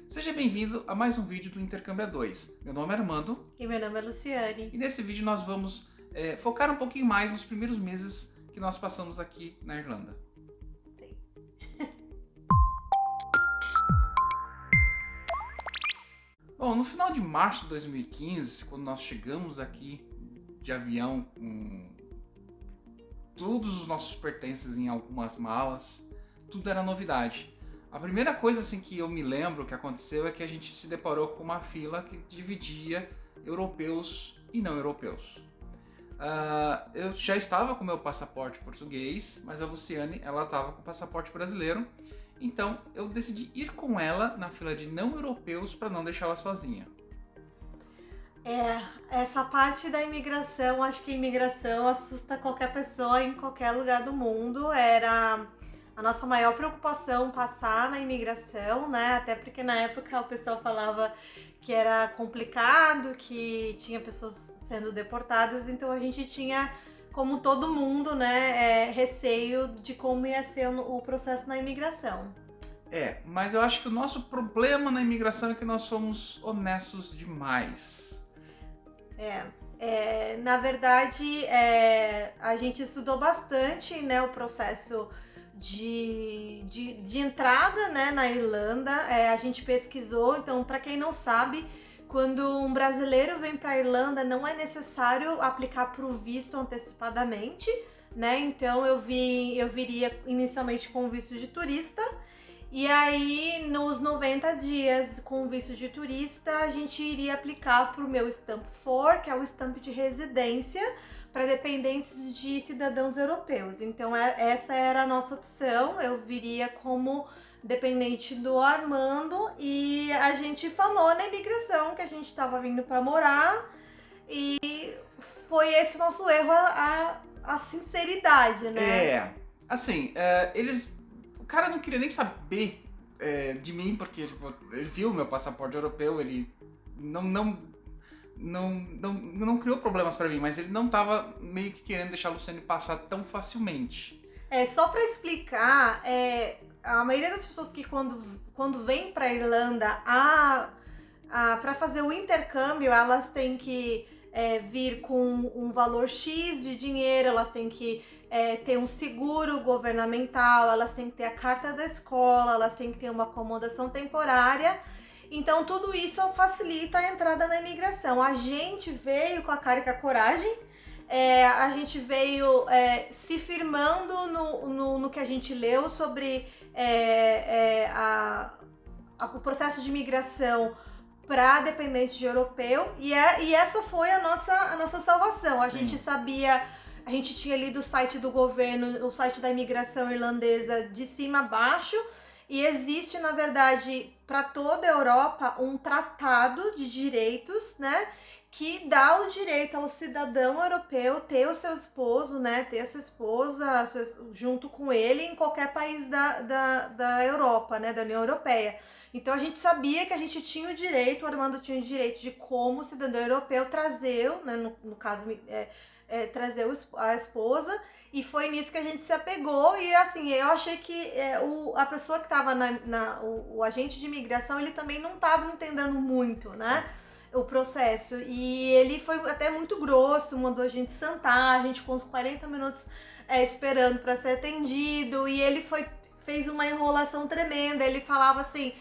Seja bem-vindo a mais um vídeo do Intercâmbio A2. Meu nome é Armando. E meu nome é Luciane. E nesse vídeo nós vamos focar um pouquinho mais nos primeiros meses que nós passamos aqui na Irlanda. Sim. Bom, no final de março de 2015, quando nós chegamos aqui de avião com todos os nossos pertences em algumas malas, tudo era novidade. A primeira coisa assim que eu me lembro que aconteceu é que a gente se deparou com uma fila que dividia europeus e não europeus. Eu já estava com meu passaporte português, mas a Luciane ela estava com o passaporte brasileiro, então eu decidi ir com ela na fila de não europeus para não deixá-la sozinha. Essa parte da imigração, acho que a imigração assusta qualquer pessoa em qualquer lugar do mundo. Era a nossa maior preocupação passar na imigração, né? Até porque na época o pessoal falava que era complicado, que tinha pessoas sendo deportadas, então a gente tinha, como todo mundo, né, receio de como ia ser o processo na imigração. Mas eu acho que o nosso problema na imigração é que nós somos honestos demais. Na verdade, a gente estudou bastante, né, o processo de entrada, né, na Irlanda. A gente pesquisou, então, para quem não sabe, quando um brasileiro vem para a Irlanda, não é necessário aplicar para o visto antecipadamente, né? Então eu viria inicialmente com visto de turista. E aí, nos 90 dias com visto de turista, a gente iria aplicar para o meu Stamp 4, que é o stamp de residência para dependentes de cidadãos europeus. Então, essa era a nossa opção. Eu viria como dependente do Armando e a gente falou na imigração que a gente estava vindo para morar e foi esse o nosso erro, a sinceridade, né? O cara não queria nem saber de mim, porque tipo, ele viu meu passaporte europeu, ele não criou problemas pra mim, mas ele não tava meio que querendo deixar a Luciane passar tão facilmente. Só pra explicar, a maioria das pessoas que quando vem pra Irlanda pra fazer o intercâmbio, elas têm que vir com um valor X de dinheiro, elas têm que ter um seguro governamental, elas têm que ter a carta da escola, elas têm que ter uma acomodação temporária. Então tudo isso facilita a entrada na imigração. A gente veio com a cara e com a coragem, a gente veio se firmando no que a gente leu sobre o processo de imigração para dependentes de europeu, e essa foi a nossa salvação. A gente sabia. A gente tinha lido o site do governo, o site da imigração irlandesa de cima a baixo, e existe, na verdade, para toda a Europa, um tratado de direitos, né, que dá o direito ao cidadão europeu ter o seu esposo, né, ter a sua esposa junto com ele em qualquer país da Europa, né, da União Europeia. Então a gente sabia que a gente tinha o direito, o Armando tinha o direito de, como cidadão europeu, trazer, né, no caso, trazer a esposa, e foi nisso que a gente se apegou. E assim, eu achei que a pessoa que estava o agente de imigração, ele também não estava entendendo muito, né, o processo, e ele foi até muito grosso, mandou a gente sentar, a gente ficou uns 40 minutos esperando para ser atendido, e ele fez uma enrolação tremenda. Ele falava assim: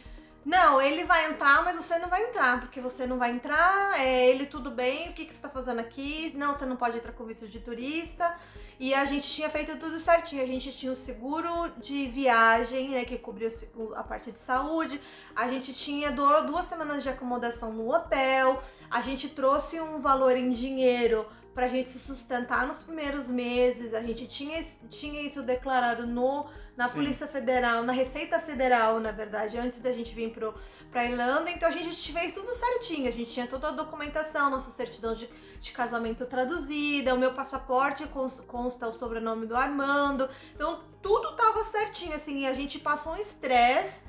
não, ele vai entrar, mas você não vai entrar, porque você não vai entrar, ele tudo bem, o que você tá fazendo aqui? Não, você não pode entrar com visto de turista. E a gente tinha feito tudo certinho, a gente tinha o seguro de viagem, né, que cobriu a parte de saúde, a gente tinha 2 semanas de acomodação no hotel, a gente trouxe um valor em dinheiro pra gente se sustentar nos primeiros meses, a gente tinha isso declarado na Polícia Federal, na Receita Federal, na verdade, antes da gente vir pra Irlanda. Então a gente fez tudo certinho, a gente tinha toda a documentação, nossa certidão de casamento traduzida, o meu passaporte consta o sobrenome do Armando, então tudo tava certinho, assim, e a gente passou um estresse,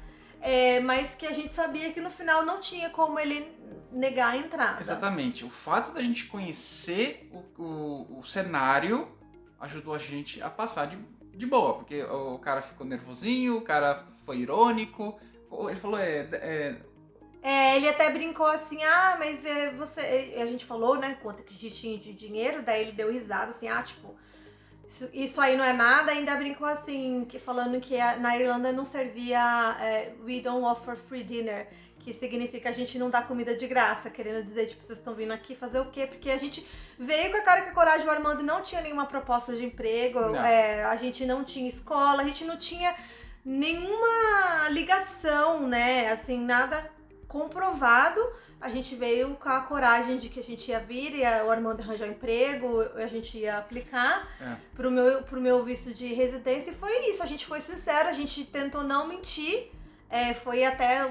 mas que a gente sabia que no final não tinha como ele negar a entrada. Exatamente, o fato da gente conhecer o cenário ajudou a gente a passar de boa, porque o cara ficou nervosinho, o cara foi irônico, ele falou, Ele até brincou assim, mas você... A gente falou, né, quanto que a gente tinha de dinheiro, daí ele deu risada, assim, tipo, isso aí não é nada, ainda brincou assim, falando que na Irlanda não servia we don't offer free dinner, que significa a gente não dá comida de graça, querendo dizer, tipo, vocês estão vindo aqui fazer o quê? Porque a gente veio com a cara e com a coragem, o Armando não tinha nenhuma proposta de emprego, a gente não tinha escola, a gente não tinha nenhuma ligação, né, assim, nada comprovado. A gente veio com a coragem de que a gente ia vir e o Armando arranjar emprego, a gente ia aplicar pro meu visto de residência, e foi isso, a gente foi sincero, a gente tentou não mentir, foi até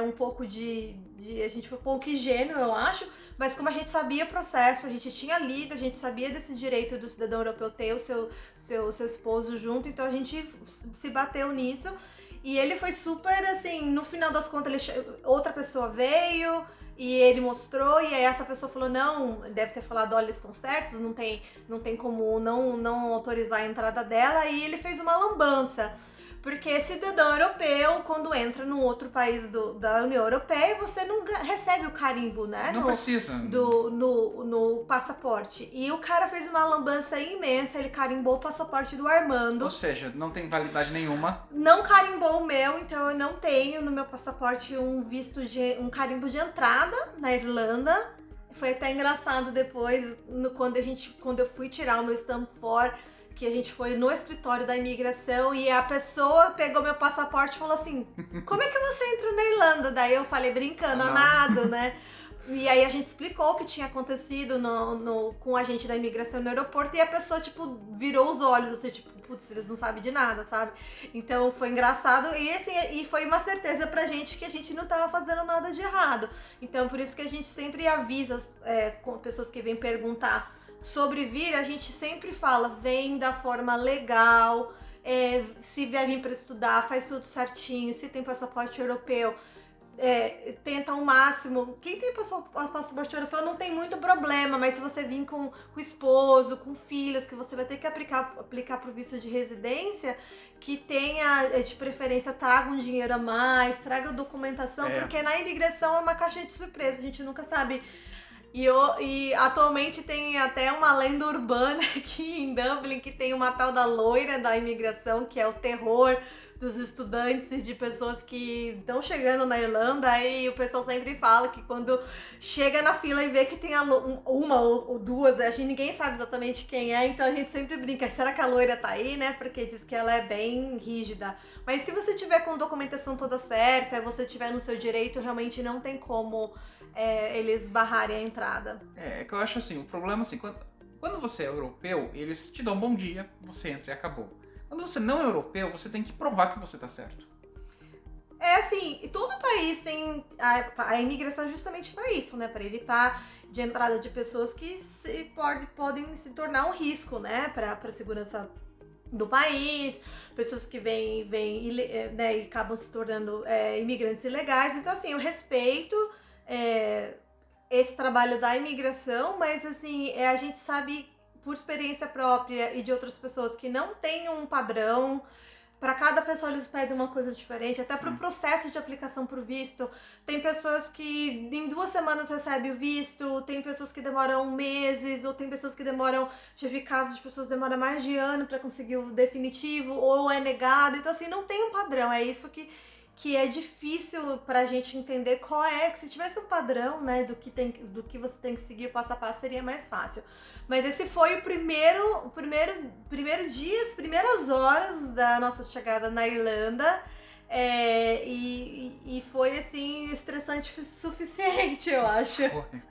um pouco a gente foi um pouco ingênuo, eu acho, mas como a gente sabia o processo, a gente tinha lido, a gente sabia desse direito do cidadão europeu ter o seu esposo junto, então a gente se bateu nisso. E ele foi super, assim, no final das contas, outra pessoa veio e ele mostrou, e aí essa pessoa falou, não, deve ter falado, olha, eles estão certos, não tem como não autorizar a entrada dela, e ele fez uma lambança. Porque cidadão europeu, quando entra num outro país da União Europeia, você não recebe o carimbo, né? Não precisa. No passaporte. E o cara fez uma lambança imensa, ele carimbou o passaporte do Armando. Ou seja, não tem validade nenhuma. Não carimbou o meu, então eu não tenho no meu passaporte um carimbo de entrada na Irlanda. Foi até engraçado depois, quando eu fui tirar o meu Stamp 4, que a gente foi no escritório da imigração e a pessoa pegou meu passaporte e falou assim, como é que você entrou na Irlanda? Daí eu falei brincando, nada, né? E aí a gente explicou o que tinha acontecido com a gente da imigração no aeroporto, e a pessoa, tipo, virou os olhos, assim, tipo, putz, eles não sabem de nada, sabe? Então foi engraçado e, assim, e foi uma certeza pra gente que a gente não tava fazendo nada de errado. Então por isso que a gente sempre avisa com pessoas que vêm perguntar sobre vir, a gente sempre fala, vem da forma legal, se vier vir para estudar, faz tudo certinho, se tem passaporte europeu, tenta ao máximo. Quem tem passaporte europeu não tem muito problema, mas se você vir com o esposo, com filhos, que você vai ter que aplicar para o visto de residência, que tenha, de preferência, traga um dinheiro a mais, traga documentação, porque na imigração é uma caixa de surpresa, a gente nunca sabe. E atualmente tem até uma lenda urbana aqui em Dublin, que tem uma tal da loira da imigração, que é o terror dos estudantes e de pessoas que estão chegando na Irlanda. E o pessoal sempre fala que quando chega na fila e vê que tem uma ou duas, a gente, ninguém sabe exatamente quem é, então a gente sempre brinca, será que a loira tá aí, né? Porque diz que ela é bem rígida. Mas se você tiver com documentação toda certa, você tiver no seu direito, realmente não tem como eles barrarem a entrada. É que eu acho assim, o problema assim, quando você é europeu, eles te dão um bom dia, você entra e acabou. Quando você não é europeu, você tem que provar que você tá certo. Assim, todo país tem a imigração é justamente para isso, né? Para evitar de entrada de pessoas que podem se tornar um risco, né? Para a segurança do país, pessoas que vêm né, e acabam se tornando imigrantes ilegais. Então, assim, eu respeito esse trabalho da imigração, mas, assim, a gente sabe por experiência própria e de outras pessoas que não tem um padrão. Para cada pessoa eles pedem uma coisa diferente, até para o processo de aplicação para o visto. Tem pessoas que em 2 semanas recebem o visto, tem pessoas que demoram meses, ou tem pessoas que demoram, já vi casos de pessoas que demoram mais de ano para conseguir o definitivo, ou é negado. Então, assim, não tem um padrão, é isso que é difícil pra gente entender qual que se tivesse um padrão, né, do que você tem que seguir passo a passo, seria mais fácil. Mas esse foi o primeiro dia, as primeiras horas da nossa chegada na Irlanda, e foi, assim, estressante o suficiente, eu acho. Foi.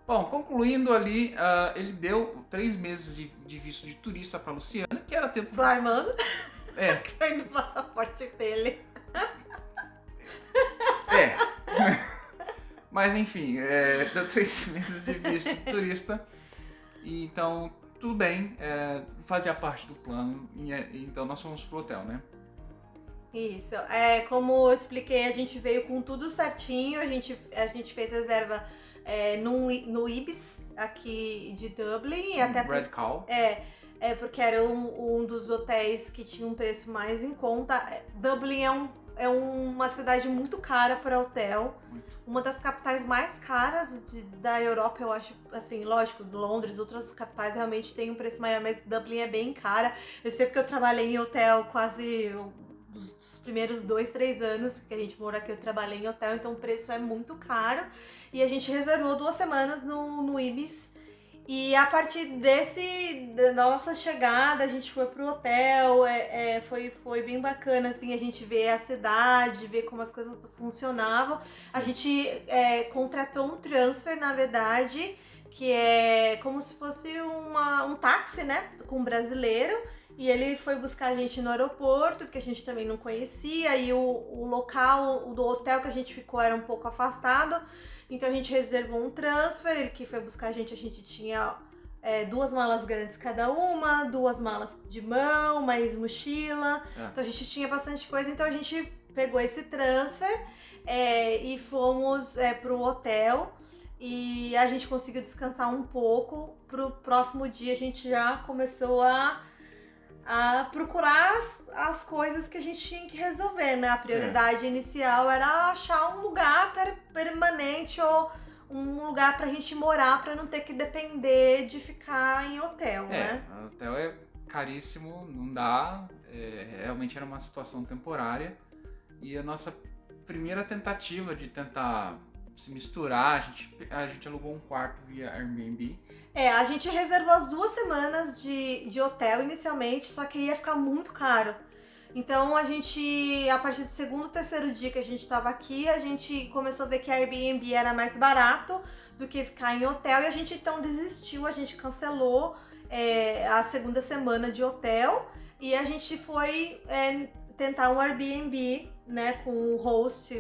Bom, concluindo ali, ele deu 3 meses de visto de turista pra Luciana, que era tempo... Pro Armando. Que foi no passaporte dele. Mas enfim, deu 3 meses de visto de turista. E então, tudo bem, fazia parte do plano. E então nós fomos pro hotel, né? Isso. Como eu expliquei, a gente veio com tudo certinho. A gente fez reserva no Ibis, aqui de Dublin. E até Red Cow. Porque era um dos hotéis que tinha um preço mais em conta. Dublin uma cidade muito cara para hotel. Muito. Uma das capitais mais caras da Europa, eu acho. Assim, lógico, Londres, outras capitais realmente tem um preço maior, mas Dublin é bem cara. Eu sei porque eu trabalhei em hotel quase os primeiros 2, 3 anos que a gente morou aqui, eu trabalhei em hotel, então o preço é muito caro. E a gente reservou 2 semanas no Ibis. E a partir da nossa chegada, a gente foi pro hotel, foi bem bacana, assim, a gente ver a cidade, ver como as coisas funcionavam. A gente contratou um transfer, na verdade, que é como se fosse um táxi, né, com um brasileiro. E ele foi buscar a gente no aeroporto, porque a gente também não conhecia, e o local do hotel que a gente ficou era um pouco afastado. Então a gente reservou um transfer, ele que foi buscar a gente tinha 2 malas grandes cada uma, 2 malas de mão, mais mochila. Então a gente tinha bastante coisa, então a gente pegou esse transfer e fomos pro hotel. E a gente conseguiu descansar um pouco. Pro próximo dia a gente já começou a procurar as coisas que a gente tinha que resolver, né? A prioridade inicial era achar um lugar permanente ou um lugar pra gente morar, pra não ter que depender de ficar em hotel, né? O hotel é caríssimo, não dá. Realmente era uma situação temporária. E a nossa primeira tentativa de tentar se misturar, a gente alugou um quarto via Airbnb. A gente reservou as 2 semanas de hotel inicialmente, só que ia ficar muito caro. Então a gente, a partir do segundo, terceiro dia que a gente tava aqui, a gente começou a ver que a Airbnb era mais barato do que ficar em hotel e a gente então desistiu, a gente cancelou a segunda semana de hotel e a gente foi tentar um Airbnb, né, com um host,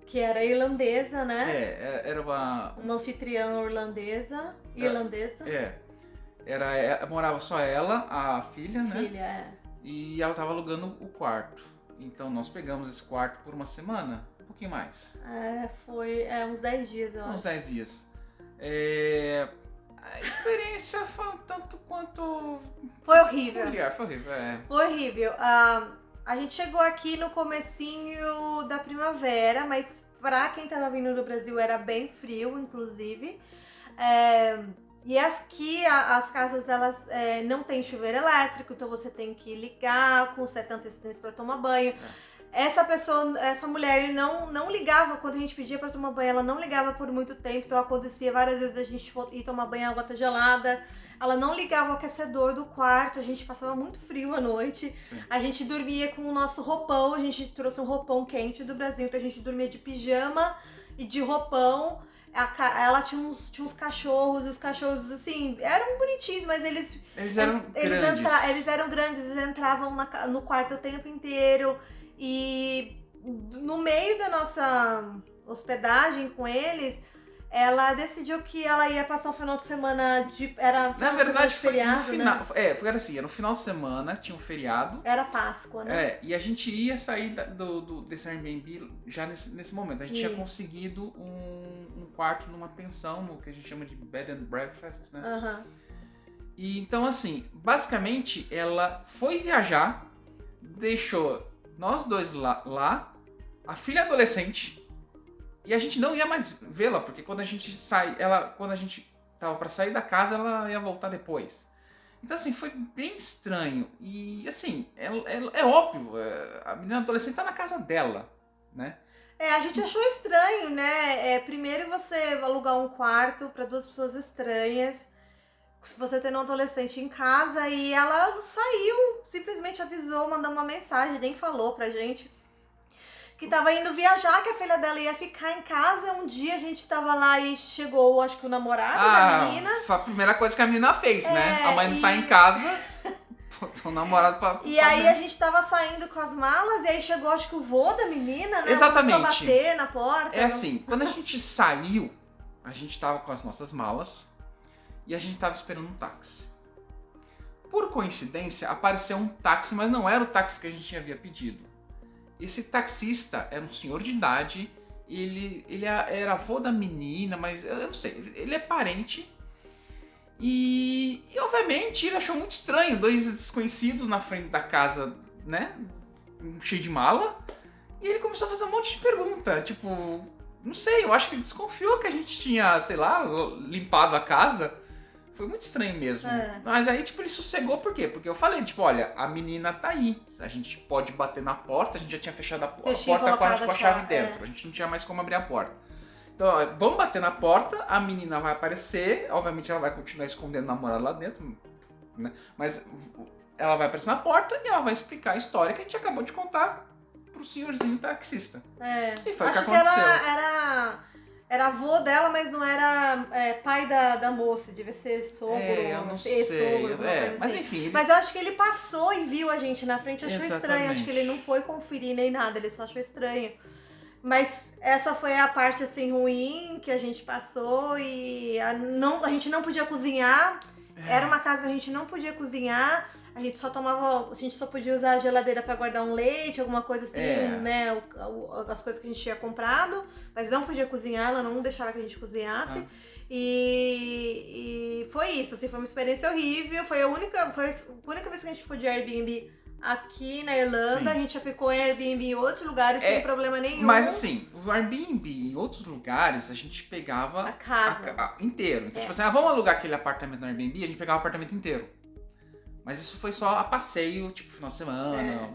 que era irlandesa, né? Era uma anfitriã irlandesa. Morava só ela, a filha, né? Filha, E ela tava alugando o quarto. Então nós pegamos esse quarto por uma semana, um pouquinho mais. Foi uns 10 dias, eu acho. Uns 10 dias. A experiência foi um tanto quanto... Foi horrível. Foi horrível, Foi horrível. A gente chegou aqui no comecinho da primavera, mas pra quem tava vindo do Brasil era bem frio, inclusive. E aqui as casas delas não tem chuveiro elétrico, então você tem que ligar com certa antecedência pra tomar banho. Essa mulher não ligava quando a gente pedia pra tomar banho, ela não ligava por muito tempo, então acontecia várias vezes a gente ir tomar banho em água tá gelada. Ela não ligava o aquecedor do quarto, a gente passava muito frio à noite. Sim. A gente dormia com o nosso roupão, a gente trouxe um roupão quente do Brasil, então a gente dormia de pijama e de roupão. Ela tinha uns cachorros, e os cachorros, assim, eram bonitinhos, mas eles eram grandes. Eles eram grandes, eles entravam no quarto o tempo inteiro. E no meio da nossa hospedagem com eles, ela decidiu que ela ia passar um final de semana Na verdade, foi feriado, no final. né? Foi assim, era no final de semana, tinha um feriado. Era Páscoa, né? E a gente ia sair desse Airbnb já nesse momento. A gente tinha conseguido um quarto numa pensão, no que a gente chama de bed and breakfast, né? Uhum. E então, assim, basicamente, ela foi viajar, deixou nós dois lá, a filha adolescente. E a gente não ia mais vê-la, porque quando a gente quando a gente tava pra sair da casa, ela ia voltar depois. Então, assim, foi bem estranho. E, assim, é óbvio, a menina adolescente tá na casa dela, né? A gente achou estranho, né? Primeiro você alugar um quarto pra 2 pessoas estranhas, você tendo um adolescente em casa, e ela saiu, simplesmente avisou, mandou uma mensagem, nem falou pra gente que tava indo viajar, que a filha dela ia ficar em casa. Um dia a gente tava lá e chegou, acho que o namorado da menina. Foi a primeira coisa que a menina fez, né? A mãe não tá em casa, botou o namorado pra... E aí a gente tava saindo com as malas, e aí chegou, acho que o vô da menina, né? Exatamente. Começou a bater na porta. Assim, quando a gente saiu, a gente tava com as nossas malas e a gente tava esperando um táxi. Por coincidência, apareceu um táxi, mas não era o táxi que a gente havia pedido. Esse taxista era um senhor de idade, ele era avô da menina, mas eu não sei, ele é parente. E obviamente ele achou muito estranho 2 desconhecidos na frente da casa, né? cheio de mala, e ele começou a fazer um monte de pergunta, tipo, não sei, eu acho que ele desconfiou que a gente tinha, sei lá, limpado a casa. Foi muito estranho mesmo. Mas aí, tipo, ele sossegou por quê? Porque eu falei, tipo, olha, a menina tá aí. A gente pode bater na porta, a gente já tinha fechado a porta com a chave dentro. A gente não tinha mais como abrir a porta. Então, ó, vamos bater na porta, a menina vai aparecer, obviamente ela vai continuar escondendo o namorado lá dentro, né? Mas ela vai aparecer na porta e ela vai explicar a história que a gente acabou de contar pro senhorzinho taxista. E foi o que aconteceu. Era avô dela, mas não era pai da moça, devia ser sogro, eu não sei. sogro, alguma coisa mas assim. enfim. Mas eu acho que ele passou e viu a gente na frente, achou Exatamente. estranho. Acho que ele não foi conferir nem nada, ele só achou estranho. Mas essa foi a parte assim ruim que a gente passou e a gente não podia cozinhar. Era uma casa que a gente não podia cozinhar. A gente só podia usar a geladeira para guardar um leite, alguma coisa assim, né? As coisas que a gente tinha comprado, mas não podia cozinhar, ela não deixava que a gente cozinhasse. E foi isso, assim, foi uma experiência horrível. Foi a única vez que a gente ficou de Airbnb aqui na Irlanda. Sim. A gente já ficou em Airbnb em outros lugares sem problema nenhum. Mas assim, o Airbnb em outros lugares, a gente pegava a casa inteiro. Então, tipo assim, vamos alugar aquele apartamento no Airbnb, a gente pegava o apartamento inteiro. Mas isso foi só a passeio, tipo, final de semana.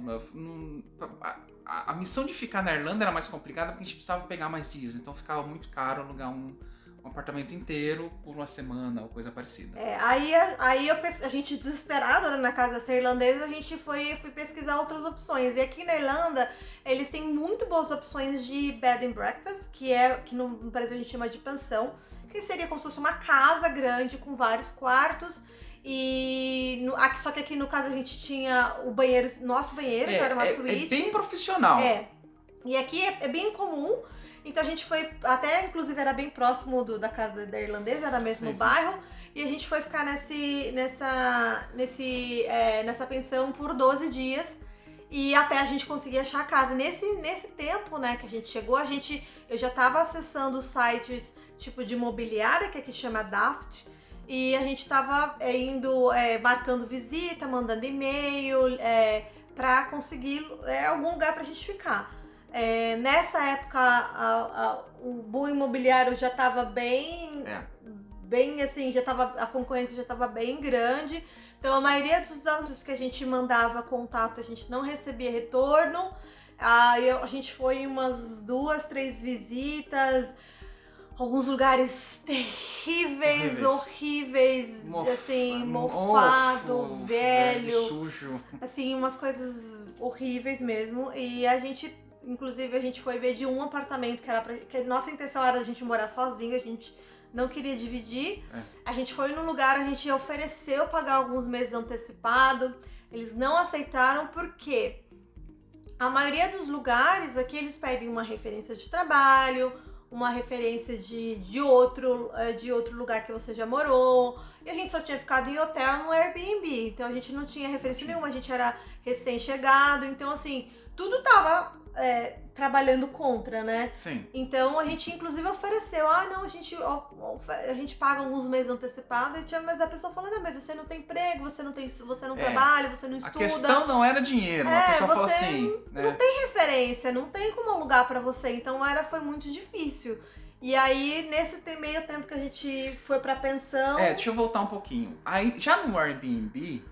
A missão de ficar na Irlanda era mais complicada porque a gente precisava pegar mais dias. Então ficava muito caro alugar um apartamento inteiro por uma semana ou coisa parecida. Aí a gente desesperado, né, na casa dessa irlandesa, a gente foi pesquisar outras opções. E aqui na Irlanda, eles têm muito boas opções de bed and breakfast, que no Brasil a gente chama de pensão, que seria como se fosse uma casa grande com vários quartos. Só que aqui no caso a gente tinha o banheiro, nosso banheiro, que era uma suíte. É bem profissional. E aqui é bem comum. Então a gente foi, até inclusive era bem próximo da casa da irlandesa, era mesmo no bairro. E a gente foi ficar nessa pensão por 12 dias. E até a gente conseguir achar a casa. Nesse tempo, né, que a gente chegou, eu já tava acessando os sites tipo de imobiliária, que aqui chama Daft. E a gente tava indo, marcando visita, mandando e-mail, pra conseguir algum lugar pra gente ficar. Nessa época, o boom imobiliário já tava bem assim, a concorrência já tava bem grande. Então, a maioria dos anúncios que a gente mandava contato, a gente não recebia retorno. A gente foi em umas 2, 3 visitas. Alguns lugares horríveis, assim, mofado, velho, sujo. Assim, umas coisas horríveis mesmo. E inclusive, a gente foi ver de um apartamento que a nossa intenção era a gente morar sozinho, a gente não queria dividir. A gente foi num lugar, a gente ofereceu pagar alguns meses antecipado, eles não aceitaram porque a maioria dos lugares aqui eles pedem uma referência de trabalho, uma referência de outro lugar que você já morou. E a gente só tinha ficado em hotel no Airbnb. Então a gente não tinha referência nenhuma, a gente era recém-chegado. Então, assim, tudo tava trabalhando contra, né? Sim. Então a gente inclusive ofereceu, não, a gente paga alguns meses antecipado, mas a pessoa falou, não, mas você não tem emprego, você não trabalha, você não estuda. A questão não era dinheiro, a pessoa falou assim, né? Não tem referência, não tem como alugar pra você, então foi muito difícil. E aí, nesse meio tempo que a gente foi pra pensão... deixa eu voltar um pouquinho. Aí, já no Airbnb,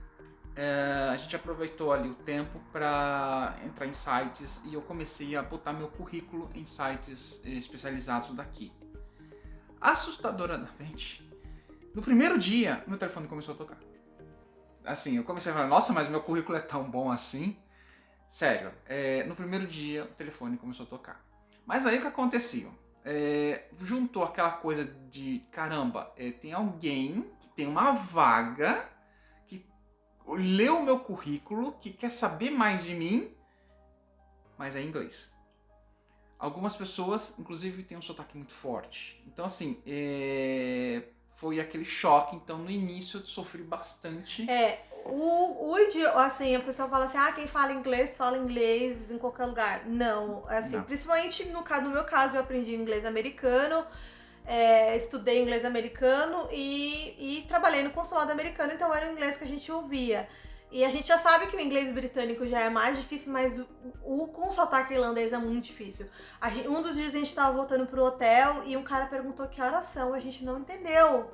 a gente aproveitou ali o tempo para entrar em sites e eu comecei a botar meu currículo em sites especializados daqui. Assustadoramente, no primeiro dia, meu telefone começou a tocar. Assim, eu comecei a falar, nossa, mas meu currículo é tão bom assim? Sério, no primeiro dia o telefone começou a tocar. Mas aí o que acontecia? Juntou aquela coisa de, caramba, tem alguém que tem uma vaga... leu o meu currículo, que quer saber mais de mim, mas é em inglês. Algumas pessoas, inclusive, têm um sotaque muito forte. Então, assim, foi aquele choque. Então, no início, eu sofri bastante. O idioma, assim, a pessoa fala assim, quem fala inglês em qualquer lugar. Não, assim, não. Principalmente no meu caso, eu aprendi inglês americano. Estudei inglês americano e trabalhei no consulado americano, então era o inglês que a gente ouvia. E a gente já sabe que o inglês britânico já é mais difícil, mas o com sotaque irlandês é muito difícil. Um dos dias a gente tava voltando pro hotel e um cara perguntou que horas são, a gente não entendeu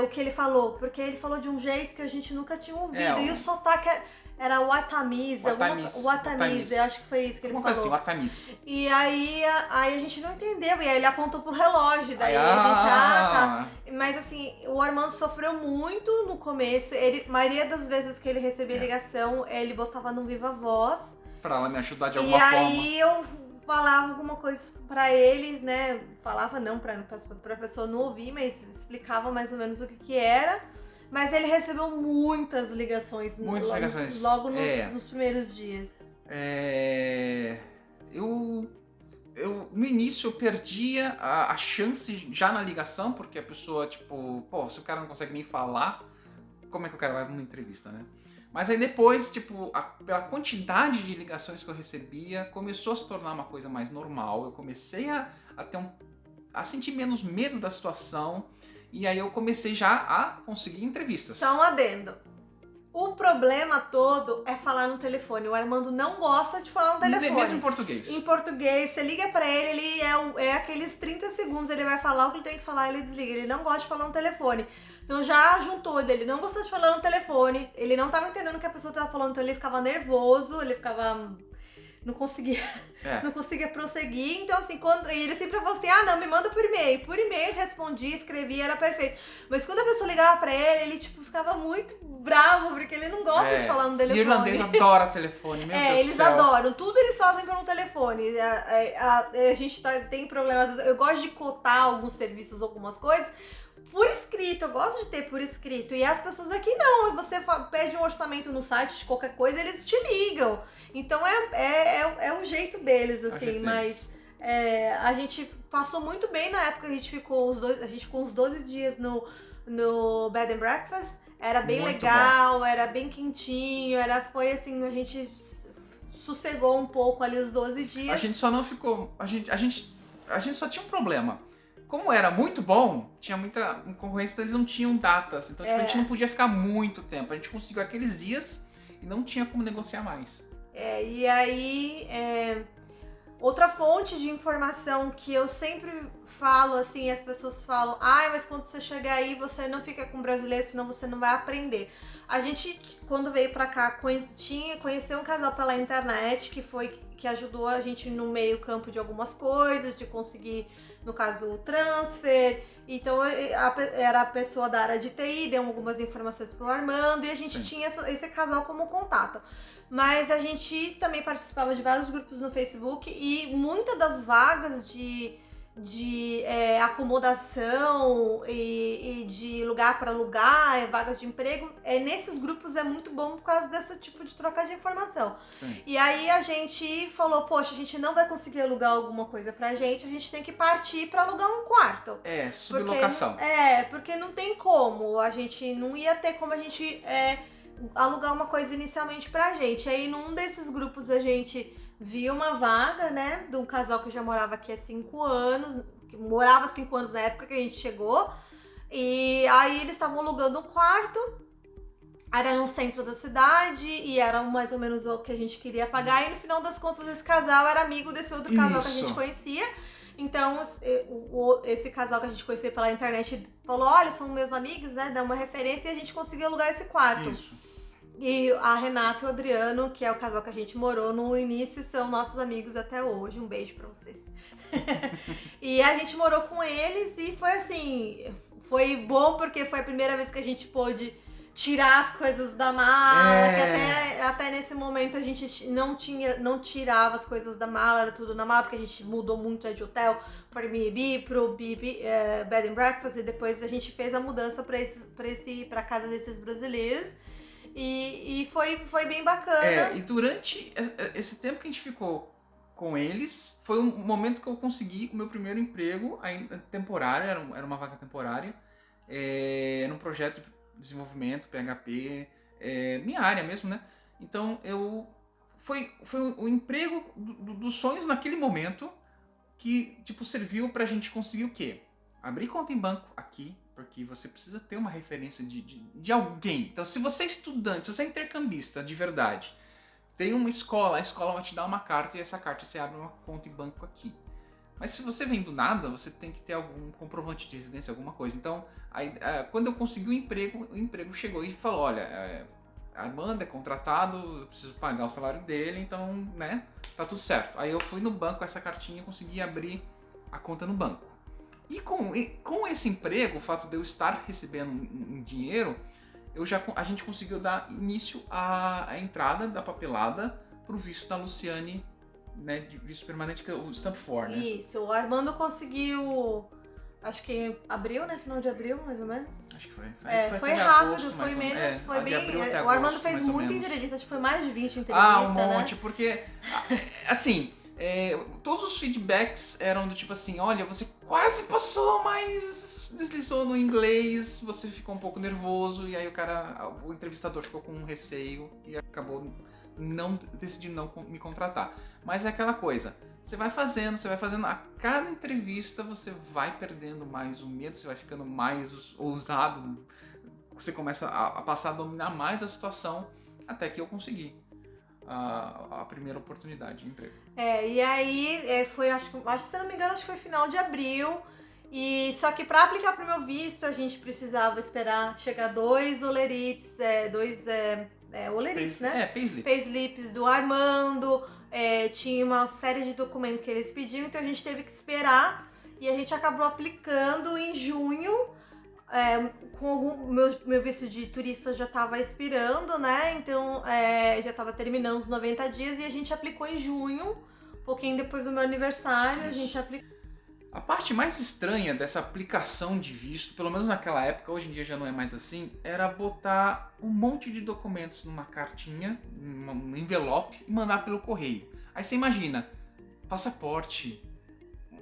o que ele falou, porque ele falou de um jeito que a gente nunca tinha ouvido. E o sotaque era Watamis, eu acho que foi isso que ele falou. Assim, Watamis. E aí a gente não entendeu, e aí ele apontou pro relógio, daí a gente, tá. Mas assim, o Armando sofreu muito no começo, maioria das vezes que ele recebia ligação, ele botava no Viva Voz. Pra ela me ajudar de alguma forma. E aí eu falava alguma coisa pra eles, né, falava não pra pessoa não ouvir, mas explicava mais ou menos o que era. Mas ele recebeu muitas ligações. Logo nos primeiros dias. Eu no início eu perdia a chance já na ligação, porque a pessoa, tipo, pô, se o cara não consegue nem falar, como é que o cara vai numa entrevista, né? Mas aí depois, tipo, pela quantidade de ligações que eu recebia, começou a se tornar uma coisa mais normal. Eu comecei a sentir menos medo da situação. E aí eu comecei já a conseguir entrevistas. Só um adendo. O problema todo é falar no telefone. O Armando não gosta de falar no telefone. Mesmo em português. Em português, você liga pra ele é aqueles 30 segundos, ele vai falar o que ele tem que falar, ele desliga. Ele não gosta de falar no telefone. Então já juntou ele não gostou de falar no telefone, ele não tava entendendo o que a pessoa tava falando, então ele ficava nervoso, ele ficava... Não conseguia prosseguir. Então, assim, ele sempre falou assim, não, me manda por e-mail. Por e-mail, respondia, escrevia, era perfeito. Mas quando a pessoa ligava pra ele, tipo, ficava muito bravo, porque ele não gosta de falar no telefone. E o irlandês adora telefone, meu Deus eles do céu. adoram. Tudo eles fazem pelo telefone. A gente tem problemas. Eu gosto de cotar alguns serviços, algumas coisas, por escrito, eu gosto de ter por escrito. E as pessoas aqui não. Você pede um orçamento no site de qualquer coisa, eles te ligam. Então é o jeito deles, assim, mas a gente passou muito bem na época, a gente ficou uns 12 dias no Bed and Breakfast, era bem muito legal, bom. Era bem quentinho, foi assim, a gente sossegou um pouco ali os 12 dias. A gente só não ficou, a gente só tinha um problema. Como era muito bom, tinha muita concorrência, então eles não tinham datas, então tipo, a gente não podia ficar muito tempo, a gente conseguiu aqueles dias e não tinha como negociar mais. E aí, outra fonte de informação que eu sempre falo, assim, as pessoas falam, mas quando você chegar aí, você não fica com brasileiro, senão você não vai aprender. A gente, quando veio pra cá, conheceu um casal pela internet, que ajudou a gente no meio campo de algumas coisas, de conseguir, no caso, o transfer. Então, era a pessoa da área de TI, deu algumas informações pro Armando, e a gente tinha esse casal como contato. Mas a gente também participava de vários grupos no Facebook e muitas das vagas de acomodação e de lugar para alugar, vagas de emprego, nesses grupos é muito bom por causa desse tipo de troca de informação. Sim. E aí a gente falou, poxa, a gente não vai conseguir alugar alguma coisa pra gente, a gente tem que partir para alugar um quarto. Sublocação. Porque não tem como, a gente não ia ter como a gente... alugar uma coisa inicialmente pra gente. Aí num desses grupos a gente viu uma vaga, né, de um casal que já morava aqui há 5 anos, que morava 5 anos na época que a gente chegou, e aí eles estavam alugando um quarto, era no centro da cidade, e era mais ou menos o que a gente queria pagar, e no final das contas esse casal era amigo desse outro casal que a gente conhecia. Então, esse casal que a gente conhecia pela internet falou, olha, são meus amigos, né, dá uma referência, e a gente conseguiu alugar esse quarto. Isso. E a Renata e o Adriano, que é o casal que a gente morou no início, são nossos amigos até hoje. Um beijo pra vocês. E a gente morou com eles e foi assim, foi bom porque foi a primeira vez que a gente pôde tirar as coisas da mala, que até nesse momento a gente não tirava as coisas da mala, era tudo na mala, porque a gente mudou muito de hotel para o Airbnb, pro Bed and Breakfast, e depois a gente fez a mudança para casa desses brasileiros. E foi bem bacana. E durante esse tempo que a gente ficou com eles, foi um momento que eu consegui o meu primeiro emprego, ainda temporário, era uma vaga temporária, era um projeto de desenvolvimento, PHP, minha área mesmo, né? Então, foi o emprego dos sonhos naquele momento que, tipo, serviu pra gente conseguir o quê? Abrir conta em banco aqui, Porque você precisa ter uma referência de alguém. Então, se você é estudante, se você é intercambista de verdade, tem uma escola, a escola vai te dar uma carta e essa carta você abre uma conta em banco aqui. Mas se você vem do nada, você tem que ter algum comprovante de residência, alguma coisa. Então, aí, quando eu consegui o emprego chegou e falou, olha, a Amanda é contratado, eu preciso pagar o salário dele, então, né, tá tudo certo. Aí eu fui no banco com essa cartinha e consegui abrir a conta no banco. E com esse emprego, o fato de eu estar recebendo um dinheiro, a gente conseguiu dar início à entrada da papelada pro visto da Luciane, né, de visto permanente, que é o Stamp 4, né? Isso, o Armando conseguiu, acho que em abril, né? Final de abril, mais ou menos. Acho que foi. Foi rápido, foi menos, foi bem. O Armando fez muita entrevista, acho que foi mais de 20 entrevistas. Um monte, porque, assim, todos os feedbacks eram do tipo assim, olha, você quase passou, mas deslizou no inglês, você ficou um pouco nervoso, e aí o entrevistador ficou com um receio e acabou decidindo não me contratar. Mas é aquela coisa, você vai fazendo, a cada entrevista você vai perdendo mais o medo, você vai ficando mais ousado, você começa a passar a dominar mais a situação, até que eu consegui a primeira oportunidade de emprego. E aí foi, acho que se não me engano, acho que foi final de abril. E só que para aplicar pro meu visto, a gente precisava esperar chegar dois olerites, olerites, né? Payslips do Armando. Tinha uma série de documentos que eles pediam, então a gente teve que esperar. E a gente acabou aplicando em junho. Meu visto de turista já estava expirando, né? Então já estava terminando os 90 dias e a gente aplicou em junho, um pouquinho depois do meu aniversário. Isso. A gente aplicou. A parte mais estranha dessa aplicação de visto, pelo menos naquela época, hoje em dia já não é mais assim, era botar um monte de documentos numa cartinha, num envelope e mandar pelo correio. Aí você imagina, passaporte,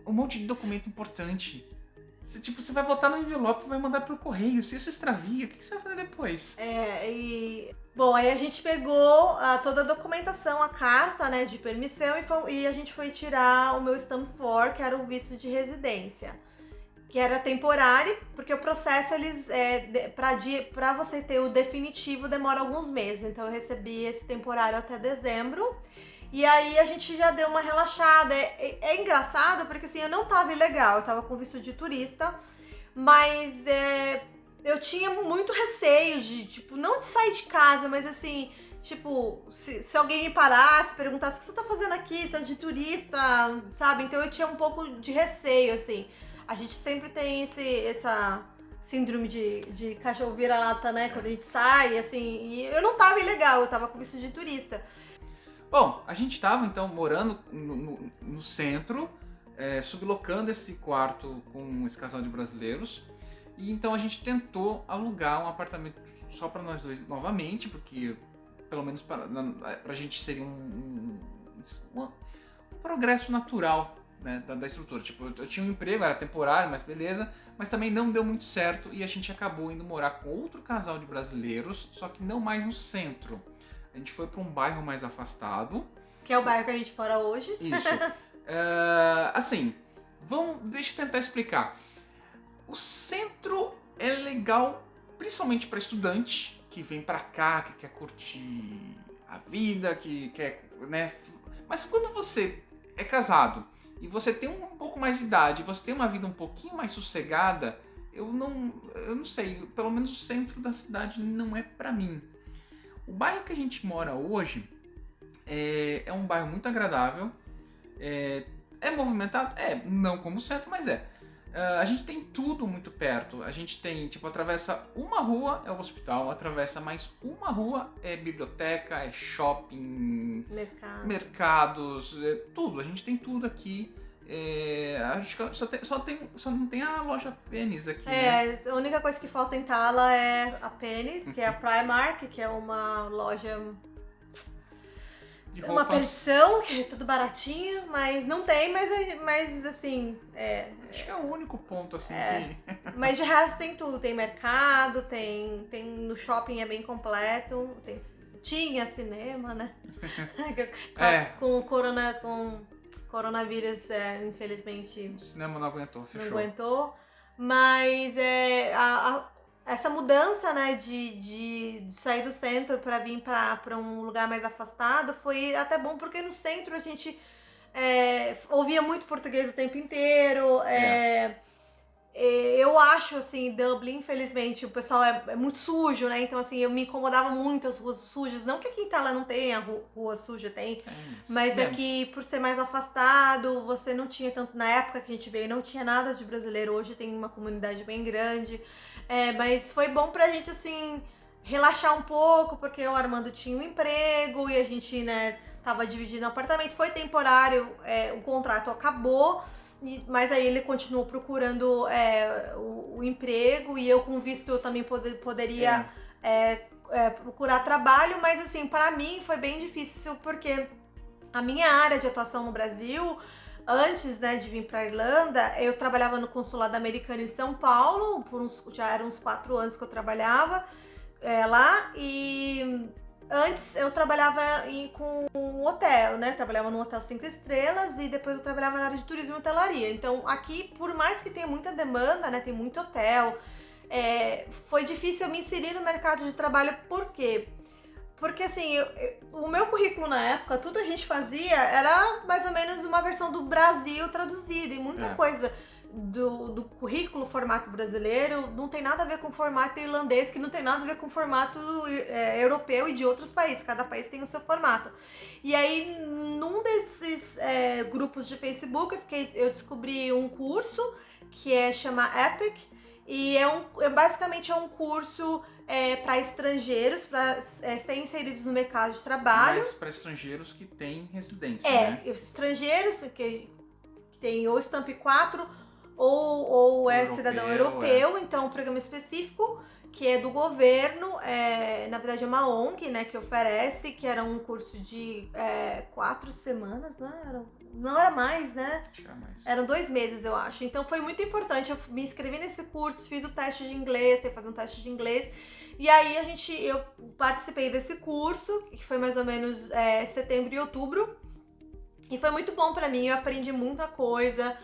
um monte de documento importante. Você vai botar no envelope e vai mandar pelo correio. Se isso extravia, o que você vai fazer depois? Bom, aí a gente pegou toda a documentação, a carta, né, de permissão e a gente foi tirar o meu Stamp 4, que era o visto de residência. Que era temporário, porque o processo, pra você ter o definitivo, demora alguns meses. Então eu recebi esse temporário até dezembro. E aí a gente já deu uma relaxada. É engraçado porque assim, eu não tava ilegal, eu tava com visto de turista, mas eu tinha muito receio de, tipo, não de sair de casa, mas assim, tipo, se alguém me parasse, perguntasse o que você tá fazendo aqui, você é de turista, sabe? Então eu tinha um pouco de receio, assim. A gente sempre tem essa síndrome de cachorro vira-lata, né? Quando a gente sai, assim, e eu não tava ilegal, eu tava com visto de turista. Bom, a gente estava então morando no centro, sublocando esse quarto com esse casal de brasileiros, e então a gente tentou alugar um apartamento só para nós dois novamente, porque pelo menos para a gente seria um progresso natural, né, da estrutura. Tipo, eu tinha um emprego, era temporário, mas beleza, mas também não deu muito certo e a gente acabou indo morar com outro casal de brasileiros, só que não mais no centro. A gente foi para um bairro mais afastado. Que é o bairro que a gente mora hoje. Isso. Assim, deixa eu tentar explicar. O centro é legal, principalmente para estudante que vem para cá, que quer curtir a vida, que quer, né? Mas quando você é casado e você tem um pouco mais de idade, você tem uma vida um pouquinho mais sossegada, eu não sei, pelo menos o centro da cidade não é para mim. O bairro que a gente mora hoje é um bairro muito agradável, é movimentado, não como o centro, mas a gente tem tudo muito perto, a gente tem, tipo, atravessa uma rua é o hospital, atravessa mais uma rua é biblioteca, é shopping, mercados, tudo, a gente tem tudo aqui. Acho que só não tem a loja Pennies aqui, né? A única coisa que falta em Tala é a Pennies, que é a Primark, que é uma loja de uma perdição, que é tudo baratinho, mas não tem, mas assim... Acho que é o único ponto, assim, que... Mas de resto tem tudo, tem mercado, tem no shopping é bem completo, tinha cinema, né? Com coronavírus, infelizmente... O cinema não aguentou, fechou. Não aguentou. Mas essa mudança, né, de sair do centro para vir para um lugar mais afastado foi até bom, porque no centro a gente ouvia muito português o tempo inteiro. Eu acho, assim, Dublin, infelizmente, o pessoal é muito sujo, né? Então, assim, eu me incomodava muito as ruas sujas. Não que aqui em Itália não tenha rua suja, tem. Mas aqui, por ser mais afastado, você não tinha tanto... Na época que a gente veio, não tinha nada de brasileiro. Hoje tem uma comunidade bem grande. Mas foi bom pra gente, assim, relaxar um pouco, porque o Armando tinha um emprego e a gente, né, tava dividindo o apartamento. Foi temporário, o contrato acabou. Mas aí ele continuou procurando o emprego, e eu com visto eu também poderia procurar trabalho, mas assim, para mim foi bem difícil, porque a minha área de atuação no Brasil, antes, né, de vir para Irlanda, eu trabalhava no consulado americano em São Paulo, já eram uns 4 anos que eu trabalhava lá, e antes eu trabalhava com um hotel, né? Trabalhava num hotel 5 estrelas e depois eu trabalhava na área de turismo e hotelaria. Então aqui, por mais que tenha muita demanda, né? Tem muito hotel, foi difícil eu me inserir no mercado de trabalho. Por quê? Porque assim, o meu currículo na época, tudo a gente fazia era mais ou menos uma versão do Brasil traduzida, e muita coisa do currículo formato brasileiro não tem nada a ver com o formato irlandês, que não tem nada a ver com o formato europeu e de outros países. Cada país tem o seu formato. E aí, num desses grupos de Facebook, eu descobri um curso que chama Epic, e basicamente é um curso para estrangeiros, para serem inseridos no mercado de trabalho. Mas para estrangeiros que têm residência, né? Estrangeiros que tem ou Stamp 4 ou cidadão europeu. Então, um programa específico que é do governo, na verdade é uma ONG, né, que oferece, que era um curso de 4 semanas, né? Não era mais, né? Eram 2 meses, eu acho. Então foi muito importante. Eu me inscrevi nesse curso, fiz o teste de inglês, tem que fazer um teste de inglês. E aí eu participei desse curso, que foi mais ou menos setembro e outubro. E foi muito bom pra mim, eu aprendi muita coisa.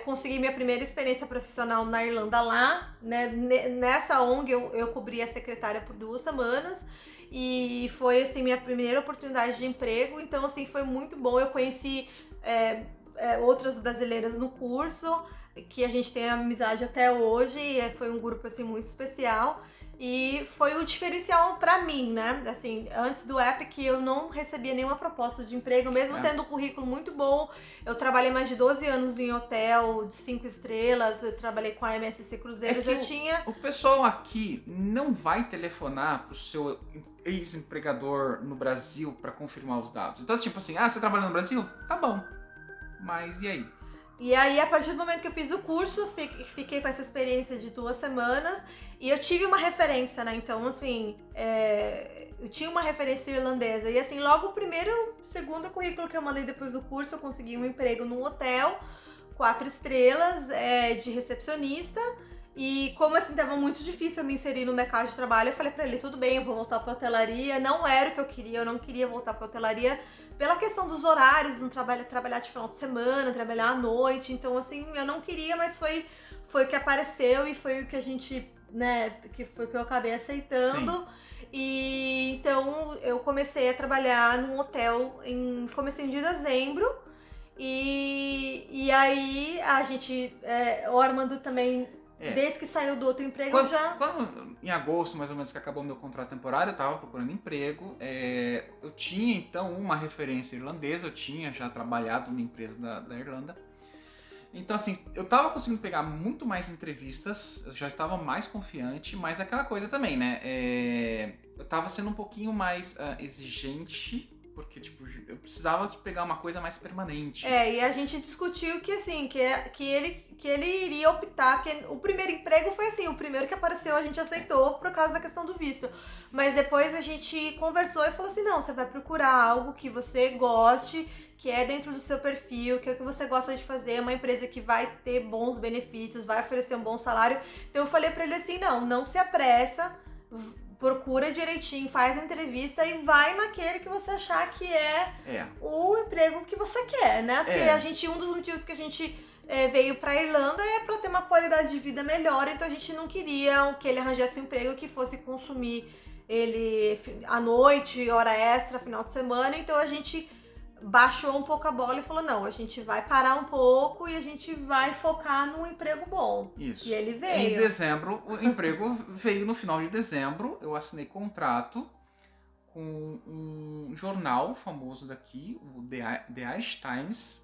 Consegui minha primeira experiência profissional na Irlanda lá, né? Nessa ONG eu cobri a secretária por 2 semanas. E foi, assim, minha primeira oportunidade de emprego. Então, assim, foi muito bom. Eu conheci outras brasileiras no curso, que a gente tem amizade até hoje. E foi um grupo, assim, muito especial. E foi o diferencial pra mim, né? Assim, antes do Epic eu não recebia nenhuma proposta de emprego, mesmo tendo um currículo muito bom. Eu trabalhei mais de 12 anos em hotel de 5 estrelas, eu trabalhei com a MSC Cruzeiros, O pessoal aqui não vai telefonar pro seu ex-empregador no Brasil pra confirmar os dados. Então, tipo assim, você trabalha no Brasil? Tá bom. Mas e aí? E aí, a partir do momento que eu fiz o curso, fiquei com essa experiência de 2 semanas. E eu tive uma referência, né? Então, assim, eu tinha uma referência irlandesa. E assim, logo o segundo currículo que eu mandei depois do curso, eu consegui um emprego num hotel, 4 estrelas, de recepcionista. E como assim, tava muito difícil eu me inserir no mercado de trabalho, eu falei pra ele, tudo bem, eu vou voltar pra hotelaria. Não era o que eu queria, eu não queria voltar pra hotelaria pela questão dos horários, não trabalhar de final de semana, trabalhar à noite. Então, assim, eu não queria, mas foi o que apareceu e foi o que a gente, né, que foi o que eu acabei aceitando. Sim. E então eu comecei a trabalhar num hotel comecei de dezembro. E aí a gente, o Armando também, desde que saiu do outro emprego, quando em agosto, mais ou menos, que acabou meu contrato temporário, eu tava procurando emprego. Eu tinha, então, uma referência irlandesa. Eu tinha já trabalhado numa empresa da Irlanda. Então, assim, eu tava conseguindo pegar muito mais entrevistas. Eu já estava mais confiante. Mas aquela coisa também, né? Eu tava sendo um pouquinho mais exigente, porque, tipo, eu precisava de pegar uma coisa mais permanente. E a gente discutiu que, assim, que ele iria optar, que o primeiro emprego foi assim, o primeiro que apareceu a gente aceitou por causa da questão do visto. Mas depois a gente conversou e falou assim, não, você vai procurar algo que você goste, que é dentro do seu perfil, que é o que você gosta de fazer, uma empresa que vai ter bons benefícios, vai oferecer um bom salário. Então eu falei pra ele assim, não se apressa, procura direitinho, faz a entrevista e vai naquele que você achar que é o emprego que você quer, né? Porque um dos motivos que a gente veio pra Irlanda é pra ter uma qualidade de vida melhor, então a gente não queria que ele arranjasse um emprego que fosse consumir ele à noite, hora extra, final de semana, então a gente baixou um pouco a bola e falou, não, a gente vai parar um pouco e a gente vai focar num emprego bom. Isso. E ele veio. Em dezembro, o emprego veio no final de dezembro, eu assinei contrato com um jornal famoso daqui, o The Irish Times.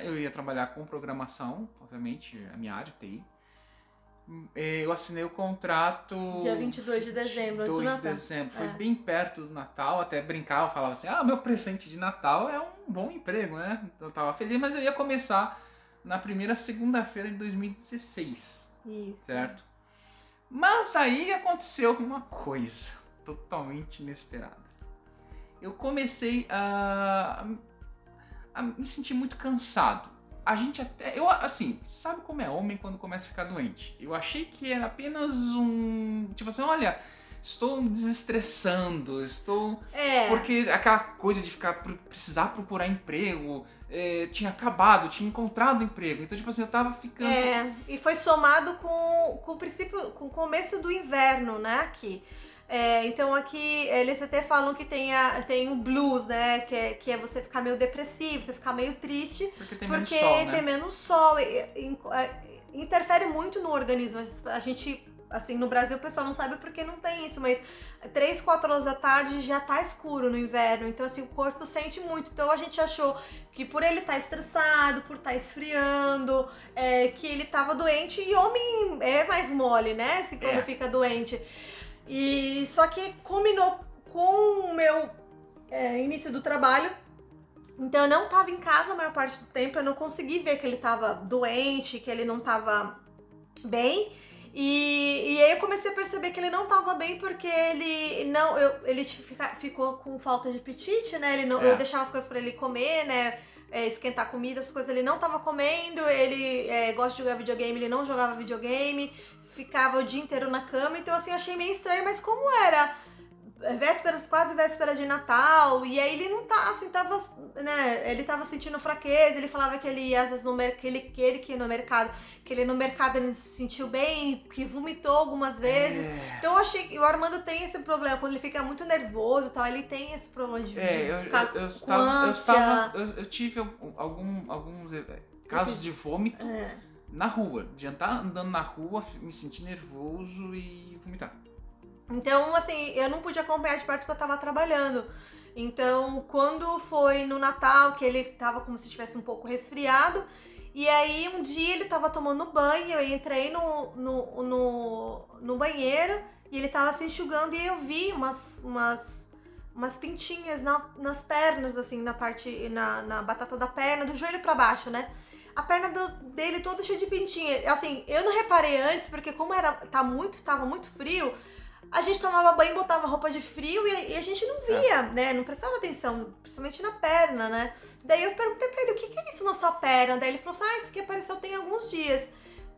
Eu ia trabalhar com programação, obviamente, a minha área, TI. Eu assinei o contrato... Dia 22 de dezembro, antes do Natal. 22 de dezembro, foi bem perto do Natal, até brincava, falava assim, meu presente de Natal é um bom emprego, né? Então eu tava feliz, mas eu ia começar na primeira segunda-feira de 2016. Isso. Certo? Mas aí aconteceu uma coisa totalmente inesperada. Eu comecei a me sentir muito cansado. A gente até... assim, sabe como é homem quando começa a ficar doente? Eu achei que era apenas tipo assim, olha, estou me desestressando, porque aquela coisa de precisar procurar emprego, tinha acabado, tinha encontrado emprego. Então, tipo assim, eu tava ficando... E foi somado com o começo do inverno, né, aqui. Então aqui eles até falam que tem o blues, né? Que é você ficar meio depressivo, você ficar meio triste. Porque tem menos sol, né? Tem menos sol. Interfere muito no organismo. A gente, assim, no Brasil o pessoal não sabe porque não tem isso, mas 3, 4 horas da tarde já tá escuro no inverno. Então, assim, o corpo sente muito. Então a gente achou que por ele estar estressado, por estar esfriando, que ele tava doente. E homem é mais mole, né? Assim, quando fica doente. E só que combinou com o meu início do trabalho, então eu não tava em casa a maior parte do tempo, eu não consegui ver que ele tava doente, que ele não tava bem, e aí eu comecei a perceber que ele não tava bem porque ele ficou com falta de apetite, né? Eu deixava as coisas pra ele comer, né? Esquentar comida, as coisas ele não tava comendo, ele gosta de jogar videogame, ele não jogava videogame, ficava o dia inteiro na cama, então assim, eu achei meio estranho, mas como era quase véspera de Natal, e aí ele não tá, assim, tava, né, ele tava sentindo fraqueza, ele falava que ele ia às vezes que ele no mercado ele se sentiu bem, que vomitou algumas vezes, então eu achei que o Armando tem esse problema, quando ele fica muito nervoso e tal, ele tem esse problema de ficar com ânsia. Eu tive alguns casos de vômito na rua, de estar andando na rua, me sentir nervoso e vomitar. Então, assim, eu não pude acompanhar de perto porque eu tava trabalhando. Então, quando foi no Natal, que ele tava como se estivesse um pouco resfriado, e aí um dia ele tava tomando banho, eu entrei no banheiro e ele tava se enxugando e eu vi umas pintinhas nas pernas, assim, na batata da perna, do joelho pra baixo, né? A perna dele toda cheia de pintinha. Assim, eu não reparei antes, porque como tava muito frio, a gente tomava banho, botava roupa de frio e a gente não via, né? Não prestava atenção, principalmente na perna, né? Daí eu perguntei pra ele, o que é isso na sua perna? Daí ele falou assim, isso aqui apareceu tem alguns dias.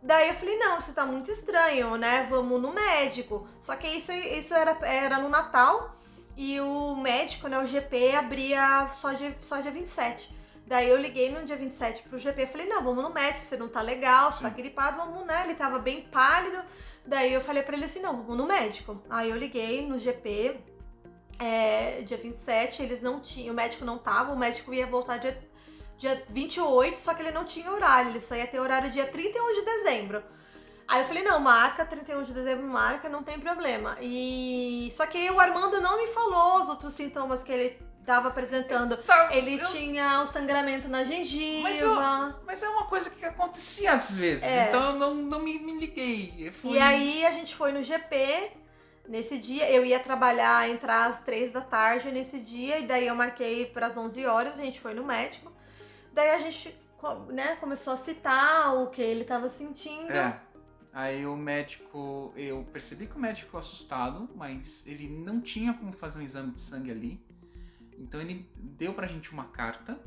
Daí eu falei, não, isso tá muito estranho, né? Vamos no médico. Só que isso era no Natal e o médico, né, o GP, abria só dia 27. Daí eu liguei no dia 27 pro GP e falei, não, vamos no médico, você não tá legal, você tá gripado, vamos, né? Ele tava bem pálido. Daí eu falei pra ele assim, não, vamos no médico. Aí eu liguei no GP, dia 27, eles não tinham, o médico não tava, o médico ia voltar dia 28, só que ele não tinha horário, ele só ia ter horário dia 31 de dezembro. Aí eu falei, não, marca, 31 de dezembro marca, não tem problema. Só que o Armando não me falou os outros sintomas que ele tava apresentando. Tinha o sangramento na gengiva. Mas é uma coisa que acontecia às vezes, então eu não me liguei. E aí a gente foi no GP, nesse dia, eu ia trabalhar, entrar às 3 da tarde nesse dia, e daí eu marquei para as 11 horas, a gente foi no médico. Daí a gente, né, começou a citar o que ele tava sentindo. Aí o médico, eu percebi que o médico ficou assustado, mas ele não tinha como fazer um exame de sangue ali. Então ele deu pra gente uma carta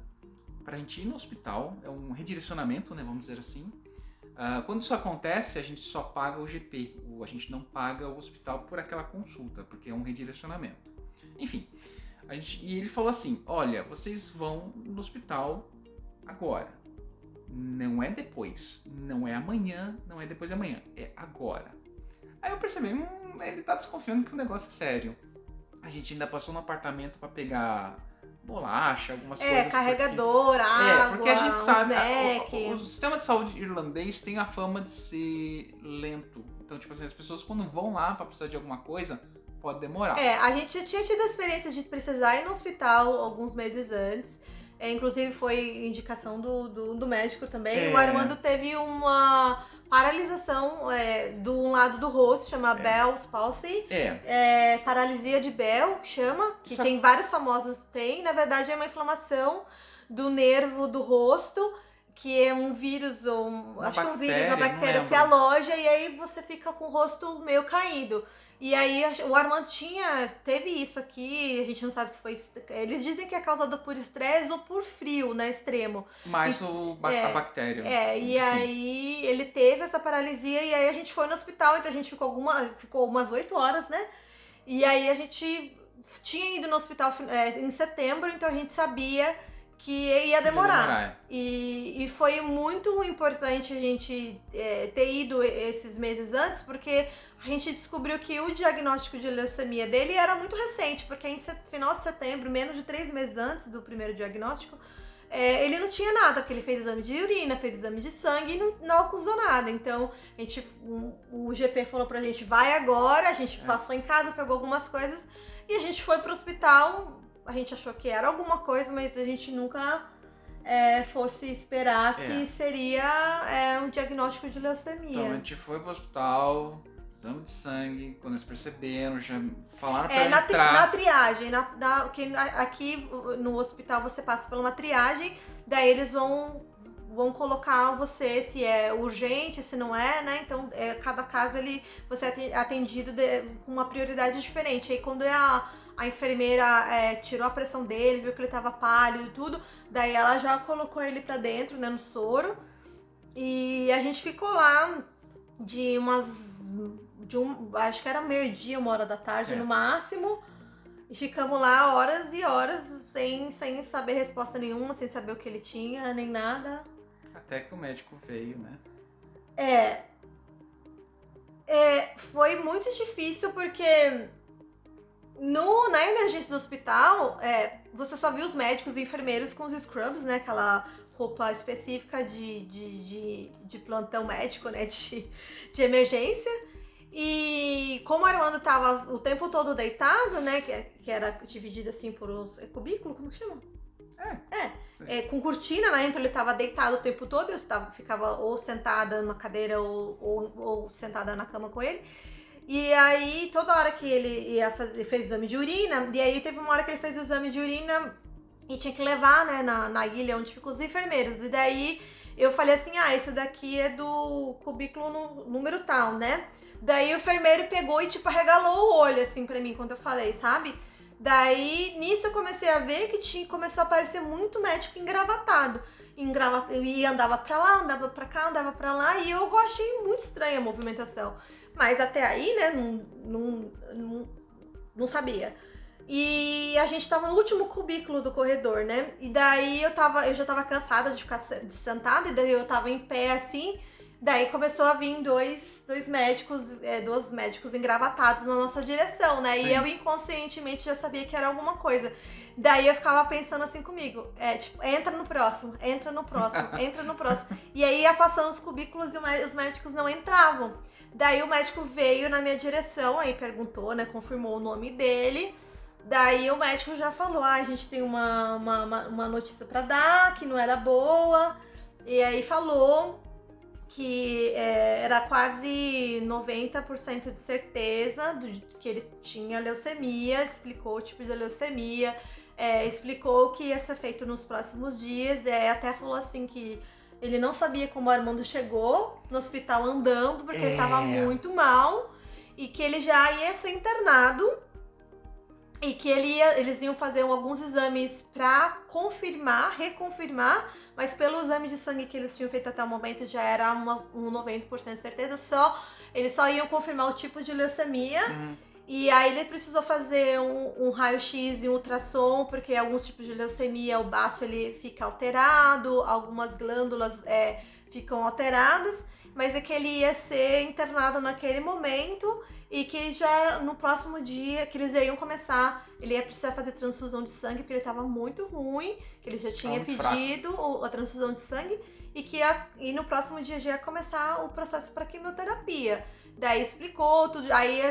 pra gente ir no hospital, é um redirecionamento, né, vamos dizer assim. Quando isso acontece, a gente só paga o GP, a gente não paga o hospital por aquela consulta, porque é um redirecionamento. Enfim, e ele falou assim, olha, vocês vão no hospital agora, não é depois, não é amanhã, não é depois de amanhã, é agora. Aí eu percebi, ele tá desconfiando que o negócio é sério. A gente ainda passou no apartamento para pegar bolacha, algumas coisas. Carregador, água, porque a gente sabe, snack. o sistema de saúde irlandês tem a fama de ser lento. Então, tipo assim, as pessoas quando vão lá para precisar de alguma coisa, pode demorar. A gente tinha tido a experiência de precisar ir no hospital alguns meses antes. Inclusive foi indicação do médico também. O Armando teve uma paralisação do lado do rosto, chama Bell's palsy. Paralisia de Bell, que chama, que tem vários famosos tem. Na verdade é uma inflamação do nervo do rosto, que é um vírus, uma bactéria se aloja e aí você fica com o rosto meio caído. E aí o Armando teve isso aqui, a gente não sabe se foi... Eles dizem que é causado por estresse ou por frio, né, extremo. Mais a bactéria. E aí ele teve essa paralisia e aí a gente foi no hospital, então a gente ficou umas 8 horas, né? E aí a gente tinha ido no hospital em setembro, então a gente sabia que ia demorar. E foi muito importante a gente ter ido esses meses antes, porque a gente descobriu que o diagnóstico de leucemia dele era muito recente, porque em final de setembro, menos de 3 meses antes do primeiro diagnóstico, ele não tinha nada, porque ele fez exame de urina, fez exame de sangue e não acusou nada. Então, o GP falou pra gente, vai agora, a gente passou em casa, pegou algumas coisas e a gente foi pro hospital. A gente achou que era alguma coisa, mas a gente nunca fosse esperar que seria um diagnóstico de leucemia. Então a gente foi pro hospital, exame de sangue, quando eles perceberam, já falaram pra entrar. Na triagem, aqui no hospital você passa por uma triagem, daí eles vão colocar você se é urgente, se não é, né? Então, cada caso você é atendido com uma prioridade diferente. Aí quando a enfermeira tirou a pressão dele, viu que ele tava pálido e tudo, daí ela já colocou ele pra dentro, né, no soro. E a gente ficou lá acho que era meio-dia, 1h da tarde no máximo. E ficamos lá horas e horas sem saber resposta nenhuma, sem saber o que ele tinha, nem nada. Até que o médico veio, né? Foi muito difícil porque na emergência do hospital, você só viu os médicos e enfermeiros com os scrubs, né? Aquela roupa específica de plantão médico, né? De emergência. E como o Armando tava o tempo todo deitado, né? Que era dividido assim por uns... cubículo? Como que chama? Com cortina, né? Então ele tava deitado o tempo todo, eu ficava ou sentada numa cadeira ou sentada na cama com ele. E aí, toda hora que ele fez exame de urina, e aí teve uma hora que ele fez o exame de urina e tinha que levar, né, na ilha onde ficam os enfermeiros. E daí eu falei assim, esse daqui é do cubículo número tal, né? Daí o enfermeiro pegou e, tipo, arregalou o olho, assim, pra mim, quando eu falei, sabe? Daí, nisso eu comecei a ver que começou a aparecer muito médico engravatado. E andava pra lá, andava pra cá, andava pra lá, e eu achei muito estranha a movimentação. Mas até aí, né, não sabia. E a gente tava no último cubículo do corredor, né? E daí eu já tava cansada de ficar sentada, e daí eu tava em pé assim. Daí começou a vir dois médicos engravatados na nossa direção, né? Sim. E eu inconscientemente já sabia que era alguma coisa. Daí eu ficava pensando assim comigo, tipo, entra no próximo, entra no próximo. E aí ia passando os cubículos e os médicos não entravam. Daí o médico veio na minha direção, aí perguntou, né, confirmou o nome dele. Daí o médico já falou, a gente tem uma notícia pra dar, que não era boa. E aí falou que era quase 90% de certeza que ele tinha leucemia, explicou o tipo de leucemia, explicou que ia ser feito nos próximos dias, até falou assim que ele não sabia como o Armando chegou no hospital andando, porque ele estava muito mal, e que ele já ia ser internado, e que eles iam fazer alguns exames para reconfirmar, mas pelo exame de sangue que eles tinham feito até o momento já era um 90% de certeza, eles só iam confirmar o tipo de leucemia. E aí ele precisou fazer um raio-x e um ultrassom, porque alguns tipos de leucemia, o baço ele fica alterado, algumas glândulas ficam alteradas, mas é que ele ia ser internado naquele momento e que já no próximo dia, que eles já iam começar, ele ia precisar fazer transfusão de sangue, porque ele estava muito ruim, que ele já tinha pedido a transfusão de sangue, e no próximo dia já ia começar o processo para quimioterapia. Daí explicou tudo, aí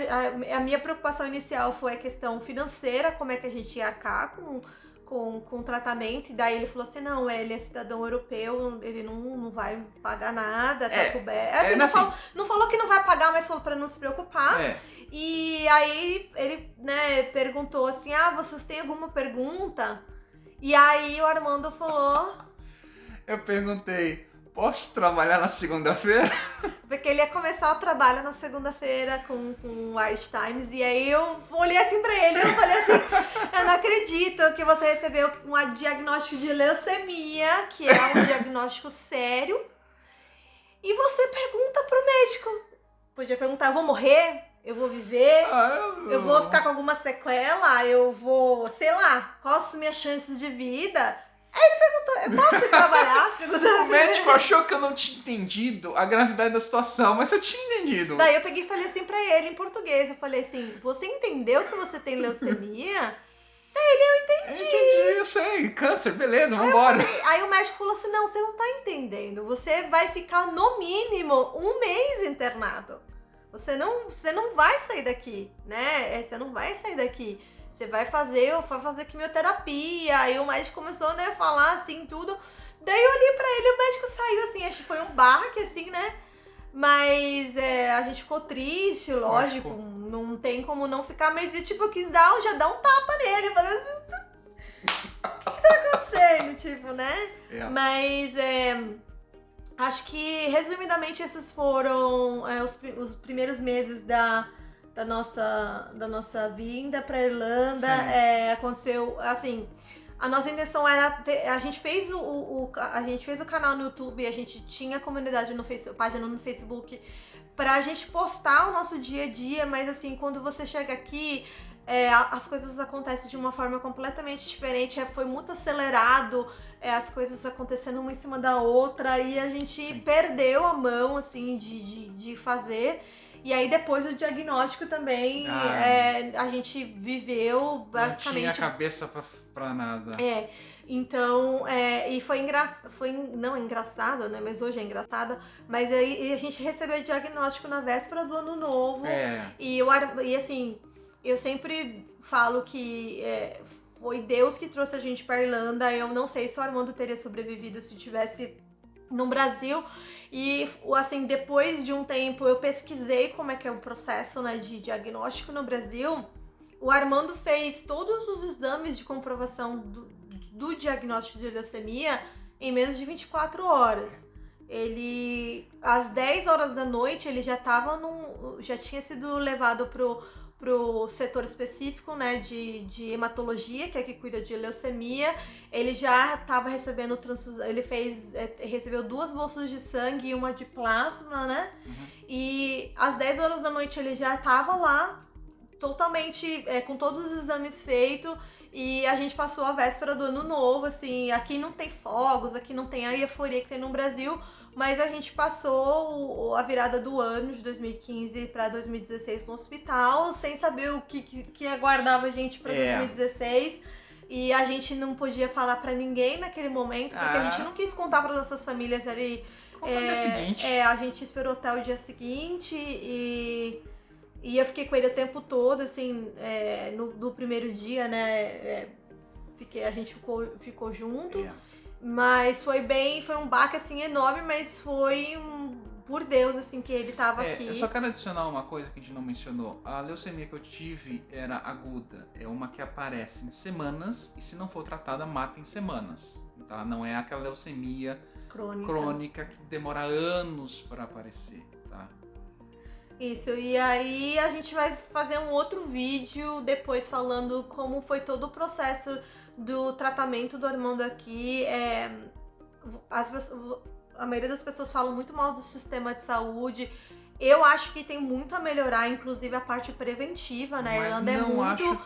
a minha preocupação inicial foi a questão financeira, como é que a gente ia arcar com o tratamento, e daí ele falou assim, não, ele é cidadão europeu, ele não vai pagar nada, tá coberto. Assim, não falou que não vai pagar, mas falou pra não se preocupar. E aí ele, né, perguntou assim, vocês têm alguma pergunta? E aí o Armando falou... Eu perguntei, posso trabalhar na segunda-feira? Porque ele ia começar o trabalho na segunda-feira com o Irish Times. E aí eu olhei assim pra ele e eu falei assim, eu não acredito que você recebeu um diagnóstico de leucemia, que é um diagnóstico sério. E você pergunta pro médico. Podia perguntar, eu vou morrer? Eu vou viver? Eu vou ficar com alguma sequela? Eu vou, sei lá, quais as minhas chances de vida? Aí ele perguntou, eu posso ir trabalhar segunda-feira? O médico achou que eu não tinha entendido a gravidade da situação, mas eu tinha entendido. Daí eu peguei e falei assim pra ele em português, eu falei assim, você entendeu que você tem leucemia? Eu entendi, eu sei, câncer, beleza, vambora. Aí o médico falou assim, não, você não tá entendendo, você vai ficar no mínimo 1 mês internado. Você não vai sair daqui, né? Você não vai sair daqui. Você vai fazer quimioterapia. Aí o médico começou, né, a falar assim, tudo. Daí eu olhei pra ele e o médico saiu assim, acho que foi um baque, assim, né? Mas a gente ficou triste, lógico, não tem como não ficar, mas eu quis dar um tapa nele, falei assim, o que tá acontecendo, tipo, né? Mas acho que, resumidamente, esses foram os primeiros meses da nossa vinda pra Irlanda. Aconteceu, assim, a nossa intenção era a gente fez o canal no YouTube, a gente tinha comunidade página no Facebook pra gente postar o nosso dia a dia, mas assim, quando você chega aqui, as coisas acontecem de uma forma completamente diferente, foi muito acelerado, as coisas acontecendo uma em cima da outra, e a gente perdeu a mão, assim, de fazer. E aí depois do diagnóstico também, a gente viveu basicamente... Não tinha cabeça pra nada. Então, e foi não é engraçado, né, mas hoje é engraçado, mas aí a gente recebeu o diagnóstico na véspera do ano novo, e assim, eu sempre falo que foi Deus que trouxe a gente pra Irlanda. Eu não sei se o Armando teria sobrevivido se tivesse no Brasil. E assim, depois de um tempo eu pesquisei como é que é o processo, né, de diagnóstico no Brasil. O Armando fez todos os exames de comprovação do diagnóstico de leucemia em menos de 24 horas. Ele, às 10 horas da noite, ele já tinha sido levado pro setor específico, né, de hematologia, que é que cuida de leucemia. Ele já estava recebendo transfusão, ele recebeu 2 bolsas de sangue e uma de plasma, né? E às 10 horas da noite ele já estava lá, totalmente, com todos os exames feitos, e a gente passou a véspera do ano novo, assim, aqui não tem fogos, aqui não tem a euforia que tem no Brasil, mas a gente passou a virada do ano de 2015 para 2016 no hospital, sem saber o que aguardava a gente para 2016. E a gente não podia falar para ninguém naquele momento, porque a gente não quis contar para nossas famílias ali. Conta no dia seguinte. A gente esperou até o dia seguinte e eu fiquei com ele o tempo todo, assim, no primeiro dia, né? A gente ficou junto. Mas foi um baque, assim, enorme, mas foi por Deus, assim, que ele tava aqui. Eu só quero adicionar uma coisa que a gente não mencionou. A leucemia que eu tive era aguda. É uma que aparece em semanas e, se não for tratada, mata em semanas. Tá? Não é aquela leucemia crônica que demora anos para aparecer, tá? Isso, e aí a gente vai fazer um outro vídeo depois falando como foi todo o processo do tratamento do Armando aqui. a maioria das pessoas falam muito mal do sistema de saúde. Eu acho que tem muito a melhorar, inclusive a parte preventiva, né? A Irlanda é muito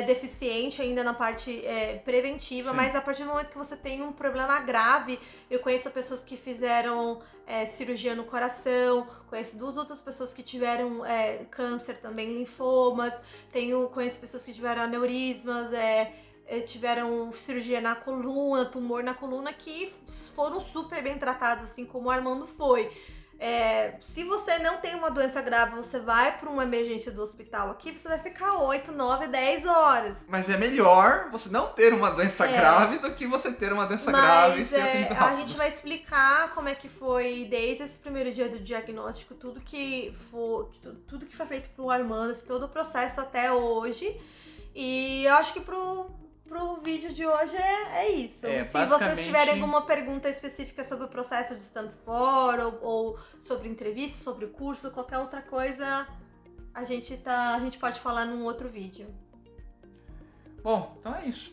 deficiente ainda na parte preventiva, Sim. mas a partir do momento que você tem um problema grave, eu conheço pessoas que fizeram cirurgia no coração, conheço duas outras pessoas que tiveram câncer também, linfomas, conheço pessoas que tiveram aneurismas, tiveram cirurgia na coluna, tumor na coluna, que foram super bem tratados, assim como o Armando foi. Se você não tem uma doença grave, você vai para uma emergência do hospital aqui, você vai ficar 8, 9, 10 horas. Mas é melhor você não ter uma doença grave do que você ter uma doença grave e ser atendido rápido. A gente vai explicar como é que foi desde esse primeiro dia do diagnóstico, tudo que foi feito pro Armando, assim, todo o processo até hoje. E eu acho que pro vídeo de hoje é isso. Se vocês tiverem alguma pergunta específica sobre o processo de Stanford ou sobre entrevista, sobre o curso, qualquer outra coisa, a gente pode falar num outro vídeo. Bom, então é isso.